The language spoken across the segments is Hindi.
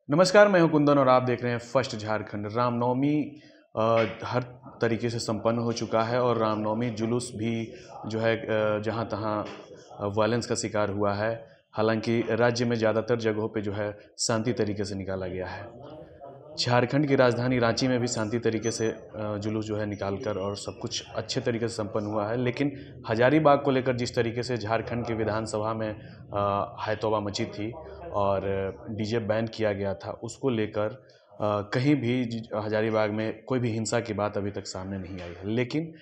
नमस्कार, मैं हूं कुंदन और आप देख रहे हैं फर्स्ट झारखंड। रामनवमी हर तरीके से संपन्न हो चुका है और रामनवमी जुलूस भी जो है जहां तहां वायलेंस का शिकार हुआ है। हालांकि राज्य में ज़्यादातर जगहों पे जो है शांति तरीके से निकाला गया है। झारखंड की राजधानी रांची में भी शांति तरीके से जुलूस जो है निकाल कर और सब कुछ अच्छे तरीके से संपन्न हुआ है। लेकिन हजारीबाग को लेकर जिस तरीके से झारखंड की विधानसभा में है तौबा मची थी और डीजे बैन किया गया था, उसको लेकर कहीं भी हजारीबाग में कोई भी हिंसा की बात अभी तक सामने नहीं आई है। लेकिन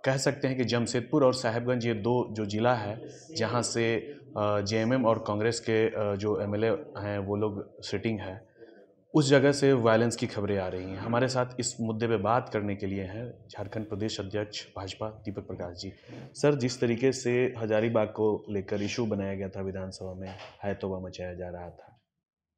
कह सकते हैं कि जमशेदपुर और साहेबगंज ये दो जो ज़िला है जहाँ से जेएमएम और कांग्रेस के जो एमएलए हैं वो लोग सिटिंग है, उस जगह से वायलेंस की खबरें आ रही हैं। हमारे साथ इस मुद्दे पे बात करने के लिए हैं झारखंड प्रदेश अध्यक्ष भाजपा दीपक प्रकाश जी। सर, जिस तरीके से हजारीबाग को लेकर इशू बनाया गया था विधानसभा में, है तौबा मचाया जा रहा था,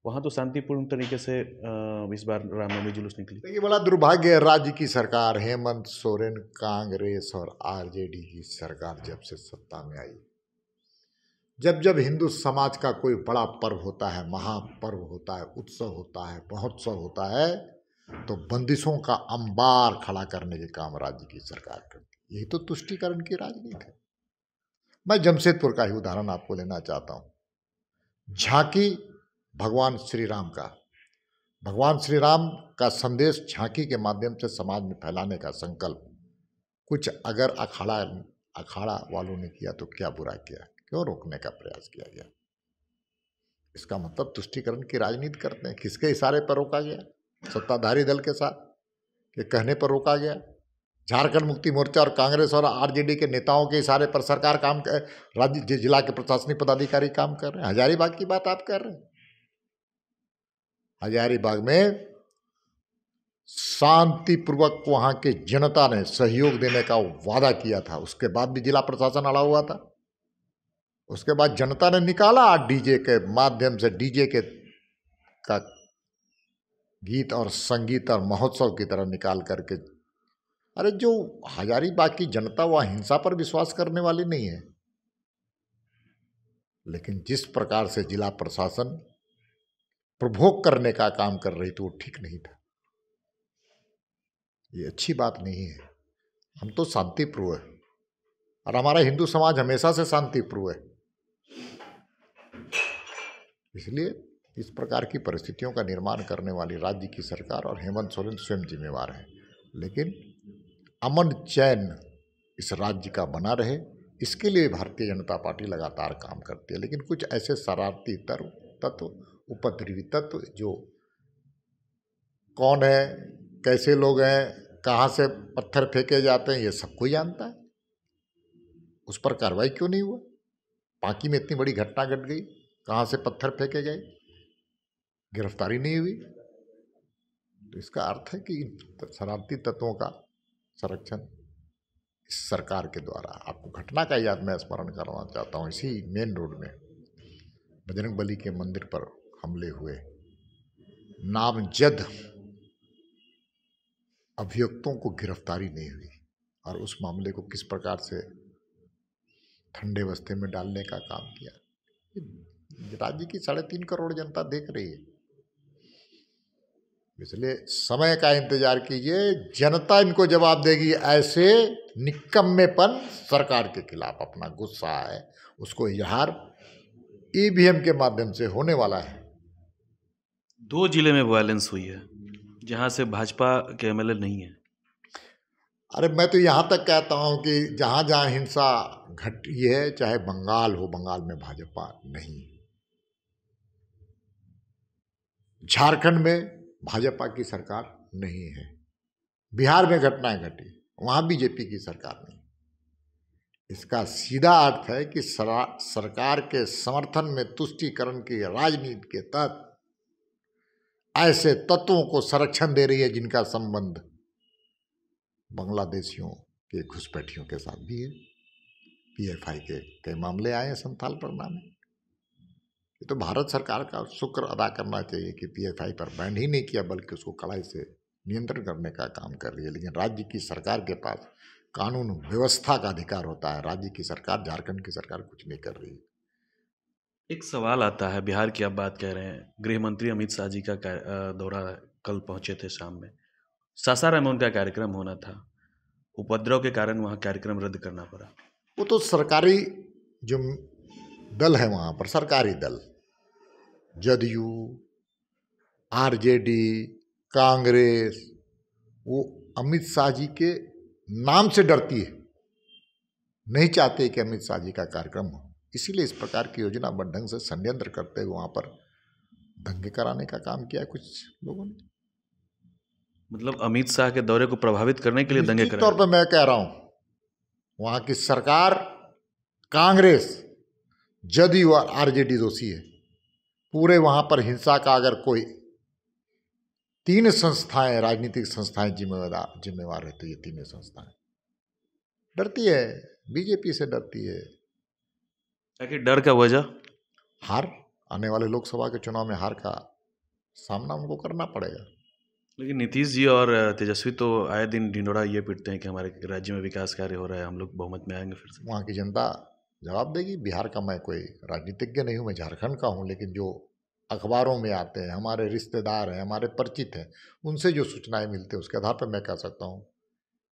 वहाँ तो शांतिपूर्ण तरीके से इस बार रामनवमी जुलूस निकली। देखिए, बड़ा दुर्भाग्य है राज्य की सरकार, हेमंत सोरेन, कांग्रेस और आरजेडी की सरकार जब से सत्ता में आई, जब जब हिंदू समाज का कोई बड़ा पर्व होता है, महापर्व होता है, उत्सव होता है, महोत्सव होता है, तो बंदिशों का अंबार खड़ा करने के काम राज्य की सरकार करती है। यही तो तुष्टीकरण की राजनीति है। मैं जमशेदपुर का ही उदाहरण आपको लेना चाहता हूं। झांकी भगवान श्री राम का, भगवान श्री राम का संदेश झांकी के माध्यम से समाज में फैलाने का संकल्प कुछ अगर अखाड़ा वालों ने किया तो क्या बुरा किया, क्यों रोकने का प्रयास किया गया? इसका मतलब तुष्टीकरण की राजनीति करते हैं। किसके इशारे पर रोका गया? सत्ताधारी दल के साथ के कहने पर रोका गया। झारखंड मुक्ति मोर्चा और कांग्रेस और आरजेडी के नेताओं के इशारे पर सरकार काम कर, राज्य जिला के प्रशासनिक पदाधिकारी काम कर रहे हैं। हजारीबाग की बात आप कर रहे हैं। हजारीबाग में शांतिपूर्वक वहां के जनता ने सहयोग देने का वादा किया था, उसके बाद भी जिला प्रशासन अड़ा हुआ था। उसके बाद जनता ने निकाला डीजे के माध्यम से, डीजे के का गीत और संगीत और महोत्सव की तरह निकाल करके। अरे, जो हजारीबाग की जनता वह हिंसा पर विश्वास करने वाली नहीं है, लेकिन जिस प्रकार से जिला प्रशासन प्रभोग करने का काम कर रही थी वो ठीक नहीं था। ये अच्छी बात नहीं है। हम तो शांतिप्रिय है और हमारा हिंदू समाज हमेशा से शांतिप्रिय है। इसलिए इस प्रकार की परिस्थितियों का निर्माण करने वाली राज्य की सरकार और हेमंत सोरेन स्वयं जिम्मेवार है। लेकिन अमन चैन इस राज्य का बना रहे, इसके लिए भारतीय जनता पार्टी लगातार काम करती है। लेकिन कुछ ऐसे शरारती तत्व, उपद्रवी तत्व, जो कौन है, कैसे लोग हैं, कहाँ से पत्थर फेंके जाते हैं, ये सब कोई जानता है। उस पर कार्रवाई क्यों नहीं हुआ? पांकी में इतनी बड़ी घटना घट गई, कहाँ से पत्थर फेंके गए, गिरफ्तारी नहीं हुई। तो इसका अर्थ है कि शरारती तत्वों का संरक्षण इस सरकार के द्वारा। आपको घटना का याद मैं स्मरण करना चाहता हूँ। इसी मेन रोड में बजरंग बली के मंदिर पर हमले हुए, नामजद अभियुक्तों को गिरफ्तारी नहीं हुई और उस मामले को किस प्रकार से ठंडे बस्ते में डालने का काम किया। राज्य की 3.5 करोड़ जनता देख रही है। इसलिए समय का इंतजार कीजिए, जनता इनको जवाब देगी। ऐसे निकम्मेपन सरकार के खिलाफ अपना गुस्सा है, उसको इजहार ईवीएम के माध्यम से होने वाला है। 2 जिले में वायलेंस हुई है जहाँ से भाजपा के एमएलए नहीं है। अरे, मैं तो यहाँ तक कहता हूँ कि जहाँ जहाँ हिंसा घटी है, चाहे बंगाल हो, बंगाल में भाजपा नहीं, झारखंड में भाजपा की सरकार नहीं है, बिहार में घटनाएं घटी, वहाँ बीजेपी की सरकार नहीं। इसका सीधा अर्थ है कि सरकार के समर्थन में तुष्टीकरण की राजनीति के तहत ऐसे तत्वों को संरक्षण दे रही है जिनका संबंध बांग्लादेशियों के घुसपैठियों के साथ भी है। पीएफआई के कई मामले आए हैं संथाल परगना में। ये तो भारत सरकार का शुक्र अदा करना चाहिए कि पीएफआई पर बैन ही नहीं किया, बल्कि उसको कड़ाई से नियंत्रण करने का काम कर रही है। लेकिन राज्य की सरकार के पास कानून व्यवस्था का अधिकार होता है। राज्य की सरकार, झारखंड की सरकार कुछ नहीं कर रही है। एक सवाल आता है, बिहार की आप बात कह रहे हैं, गृह मंत्री अमित शाह जी का दौरा कल पहुंचे थे शाम में, सासाराम में उनका कार्यक्रम होना था, उपद्रव के कारण वहाँ कार्यक्रम रद्द करना पड़ा। वो तो सरकारी जो दल है वहाँ पर, सरकारी दल, जदयू, आरजेडी, कांग्रेस, वो अमित शाह जी के नाम से डरती है, नहीं चाहते कि अमित शाह जी का कार्यक्रम हो, इसीलिए इस प्रकार की योजनाबद्ध ढंग से षड्यंत्र करते हुए वहाँ पर दंगे कराने का काम किया है कुछ लोगों ने। मतलब अमित शाह के दौरे को प्रभावित करने के लिए दंगे निश्चित तौर कराए। पर मैं कह रहा हूँ, वहाँ की सरकार, कांग्रेस, जदयू और आरजेडी दोषी है। पूरे वहाँ पर हिंसा का अगर कोई 3 संस्थाएं, राजनीतिक संस्थाएं जिम्मेवार है, तो ये 3 संस्थाएं डरती है, बीजेपी से डरती है। ताकि डर का वजह हार, आने वाले लोकसभा के चुनाव में हार का सामना उनको करना पड़ेगा। लेकिन नीतीश जी और तेजस्वी तो आए दिन ढिंडोरा ये पीटते हैं कि हमारे राज्य में विकास कार्य हो रहा है, हम लोग बहुमत में आएंगे फिर से। वहाँ की जनता जवाब देगी। बिहार का मैं कोई राजनीतिज्ञ नहीं हूँ, मैं झारखंड का हूँ, लेकिन जो अखबारों में आते हैं, हमारे रिश्तेदार हैं, हमारे परिचित हैं, उनसे जो सूचनाएं मिलती हैं, उसके आधार पर मैं कह सकता हूँ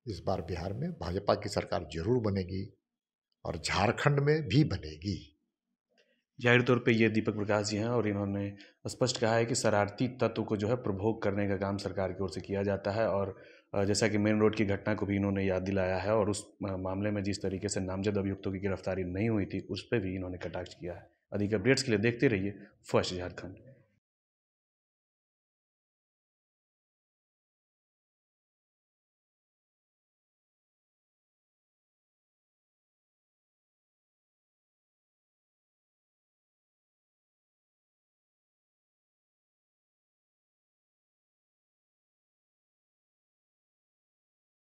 इस बार बिहार में भाजपा की सरकार जरूर बनेगी और झारखंड में भी बनेगी। जाहिर तौर पे ये दीपक प्रकाश जी हैं और इन्होंने स्पष्ट कहा है कि शरारती तत्व को जो है प्रभोग करने का काम सरकार की ओर से किया जाता है, और जैसा कि मेन रोड की घटना को भी इन्होंने याद दिलाया है, और उस मामले में जिस तरीके से नामजद अभियुक्तों की गिरफ्तारी नहीं हुई थी, उस पर भी इन्होंने कटाक्ष किया है। अधिक अपडेट्स के लिए देखते रहिए फर्स्ट झारखंड।